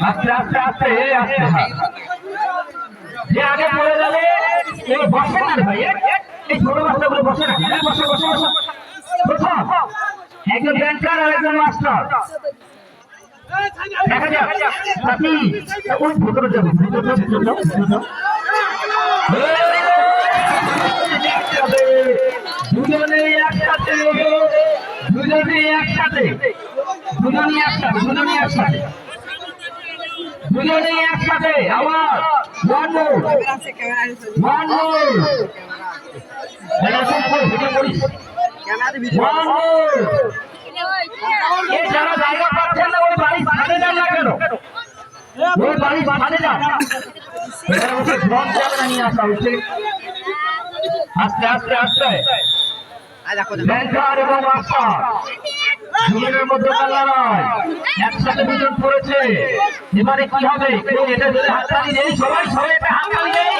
আস্তে আস্তে আস্তে আস্তে যে আগে পড়ে যাবে এই বসে না ভাই, এই ছোট বাচ্চাগুলো বসে না, বসে বসে বসে প্রথম একজন ব্যাংকার আর একজন মাস্টার দেখা যাক সাথী ওই ভেতরে যাবে দুজনে একসাথে দুজনে একসাথে দুজনে একসাথে দুজনে একসাথে দুজনে একসাথে আবার one more one more one more এই যারা জায়গা পাচ্ছেন না ওই বাড়ি ছাদে যান না কেন, ওই বাড়ি ছাদে যান, নিয়ে আসা হচ্ছে আস্তে আস্তে আস্তে ব্যাংকার এবং মাস্টার দুজনের মধ্যে লড়াই, একসাথে দুজন পড়েছে। এবারে কি হবে? এটা যদি হাততালি দেয় সবাই সবাই একটা হাততালি দেয়।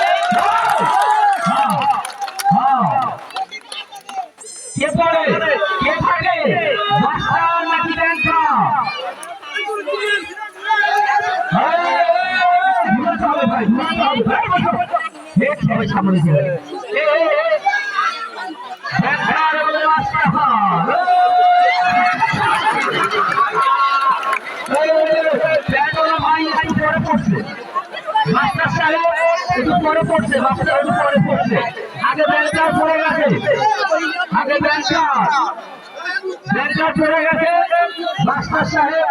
কে পড়ে কে থাকে, মাস্টার নাকি ব্যাংকার? ভাই সবাই সামনে ব্যাংকার এবং মাস্টার মাস্টার সাহেব একটু পরে পড়ছে, মাস্টার একটু পরে পড়ছে, আগে ব্যাংকার পড়ে গেছে, আগে ব্যাংকার পড়ে গেছে, মাস্টার সাহেব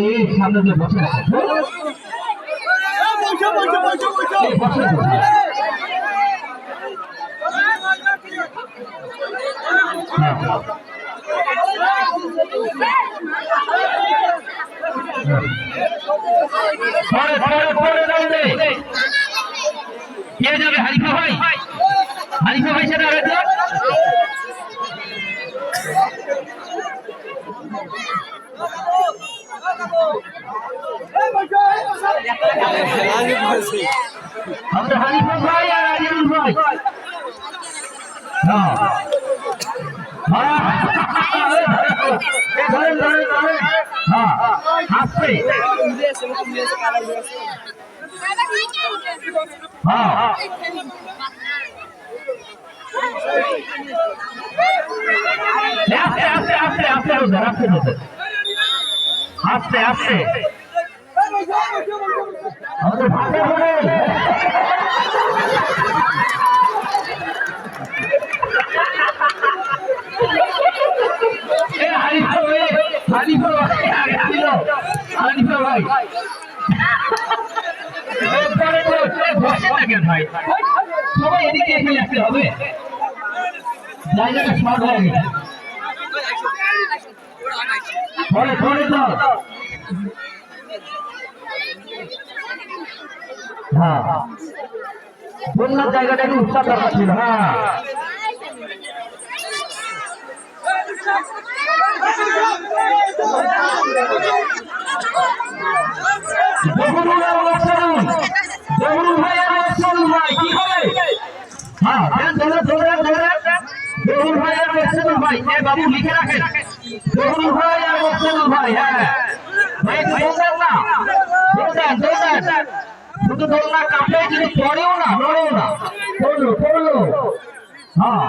এই সামনে দিয়ে বসে পরে পরে পরে যাবে কে যাবে? হারিফা ভাই, হারিফা ভাই সেটা হয়েছে আমাদের হানিফা ভাই আর আজিজুল ভাই। আসছে আস্তে আস্তে আস্তে আস্তে আস্তে আমাদের ভাষা হবে ভাই সবাই এদিকে এখানে আসতে হবে, জায়গাটা শর্ট হয়ে গেছে। পরে পরে তো হ্যাঁ বন্যার জায়গাটা একটু উৎসাহ দরকার ছিল। হ্যাঁ কি হবে? হ্যাঁ ভাই বাবু লিখে রাখেন জহুরুল ভাই আর মোহসেনুল ভাই। হ্যাঁ ভাই না শুধু দোলনা কাঁপলে যদি পড়েও না নড়েও না পড়লো হ্যাঁ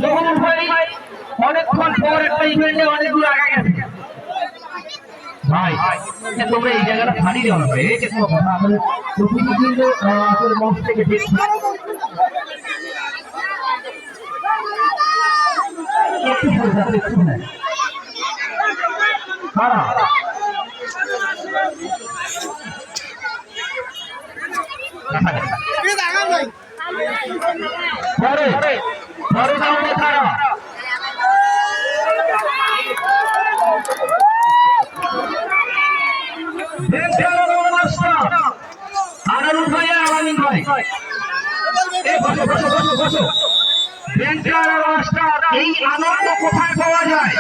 জহুরুল ভাই অনেকক্ষণ পর একটা ইভেন্টে অনেক দূর আগে গেছে ভাই। তোমরা এই জায়গাটা খালি দেওয়া হবে, এটা কোনো কথা আমাদের প্রতিদিন কিন্তু আসলে মঞ্চ থেকে দেখছি একটু পরে যাবে একটু নেয় কারা পরে পরে যাবে কারা এই আনন্দ কোথায় পাওয়া যায়?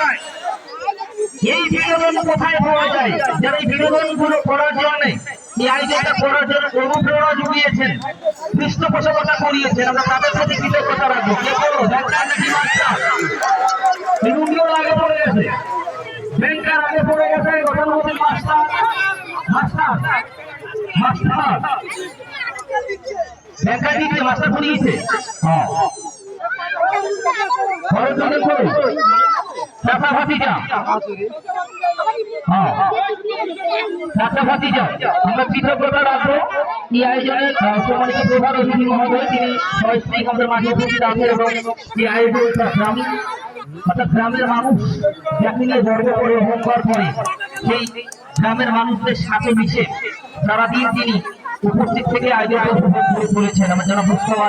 এই বিনোদন কোথায় পাওয়া যায়? যারা এই বিনোদন গুলো করার জন্য এই আয়োজনটা করার জন্য অনুপ্রেরণা জুগিয়েছেন, পৃষ্ঠপোষকতা করিয়েছেন, আমরা তাদের প্রতি কৃতজ্ঞতা রাখবো। কে বলো? ব্যাংকার নাকি মাস্টার? রুগীও আগে পড়ে গেছে, ব্যাংকার আগে পড়ে গেছে, গতানুগতিক মাস্টার মাস্টার মাস্টার ব্যাংকার দিচ্ছে, মাস্টার পড়িয়েছে। হ্যাঁ আমরা কৃতজ্ঞতা রাখবো এই আয়োজনে সম্মানিত প্রধান অতিথি মহোদয়, তিনি সস্ত্রীক আমাদের মাঝে উপস্থিত আছেন এবং এই আয়োজনটা গ্রামীণ অর্থাৎ গ্রামের মানুষ যাকে নিয়ে গর্ব করে অহংকার করে সেই গ্রামের মানুষদের সাথে মিশে সারাদিন তিনি উপস্থিত থেকে আয়োজন উপভোগ করে চলেছেন। আমার যারা মুস্তফা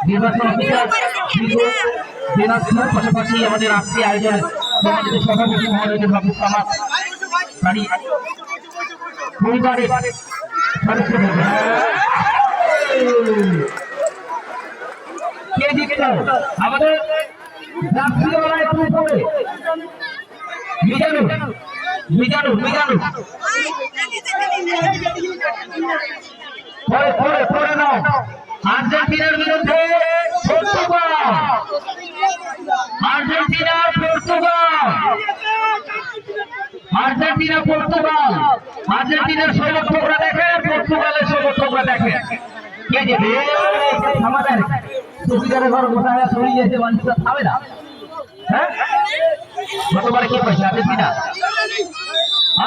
নির্বাচন অফিসার দিনাজপুর, পাশাপাশি আমাদের আজকে আয়োজনে সম্মানিত সভাপতি মহোদয় বাবু সামাদ বাড়ি পরিবারের সদস্য কে জিতল? আমাদের রাষ্ট্রীয়রা একটু উপরে মিজানুর মিজানুর মিজানুর পরে পরে পরে নাও। আর্জেন্টিনার বিরুদ্ধে Portugal, Argentina Portugal, Argentina Portugal, আর্জেন্টিনার সমর্থকরা দেখে, পর্তুগালের সমর্থকরা দেখে। কে যাবে? আমাদের সত্যিকারের ঘর গোটায় ছড়িয়েছে, মানুষটা থামে না। হ্যাঁ, গতবারে কি পাইছে? আর্জেন্টিনা,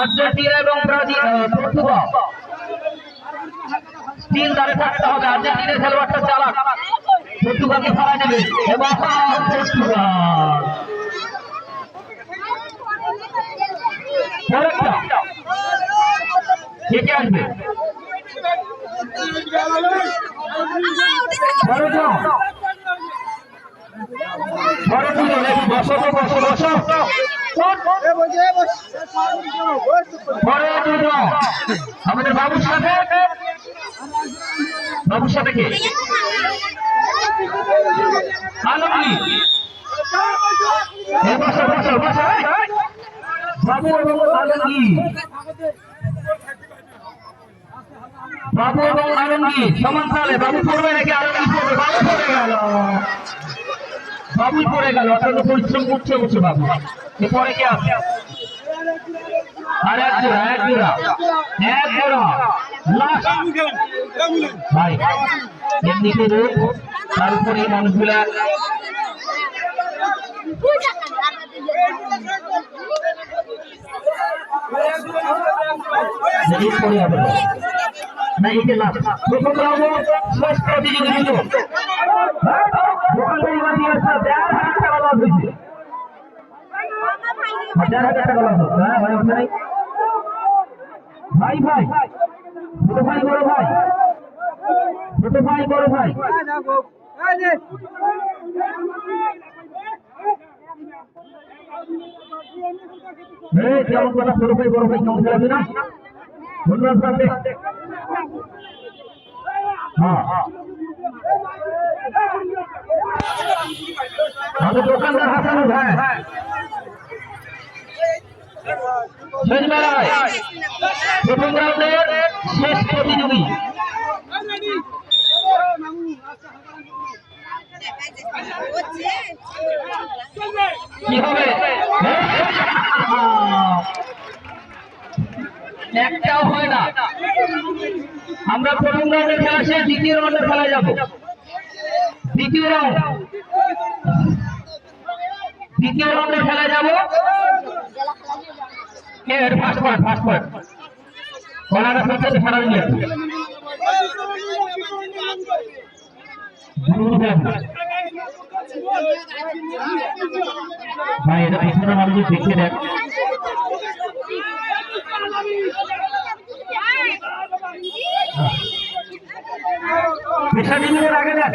আর্জেন্টিনা এবং ব্রাজিল, পর্তুগাল তিন দাঁড়ে থাকতে হবে। আর্জেন্টিনার খেলোয়াড়টা চালাক, পর্তুগালকে হারায় নেবে এবং কে কে আসবে? আমাদের বাবুর সাথে, বাবুর সাথে কে? বাবু এবং আলমগীর, বাবু এবং আলমগীর সমান তালে। বাবু পড়বে নাকি আলমগীর পড়বে? বাবু পড়ে গেল, বাবুই পড়ে গেল। অত্যন্ত পরিশ্রম করছে বসে বাবু। এরপরে কে আছে? আর এক জোড়া, এক জোড়া, এক জোড়া ভাই। এমনিতে রোগ, তার উপরে মানুষগুলা না। এই যে লাস্ট প্রথম রাউন্ড শেষ প্রতিযোগিতা ভাই ভাই ছোট ভাই বড় ভাই, ছোট ভাই বড় ভাই, কেমন কথা? ছোট ভাই বড় ভাই কেমন খেলাবে না? ধন্যবাদ। হ্যাঁ, আমাদের দোকানদার হাসান ভাই শেষ বেলায় প্রথম রাউন্ডের শেষ প্রতিযোগী কি হবে? একটাও হয় না। আমরা প্রথম রাউন্ডের খেলা শেষ, দ্বিতীয় রাউন্ডের খেলায় যাব। দ্বিতীয় রাউন্ড, দ্বিতীয় রাউন্ডের খেলায় যাব। ফার্স্ট পয়েন্ট, ফার্স্ট পয়েন্ট কলাটা সবচেয়ে সারা দিন ভাই। এটা পিছনে মানুষ দেখে দেখ। পেশা দিনের আগে দেখ।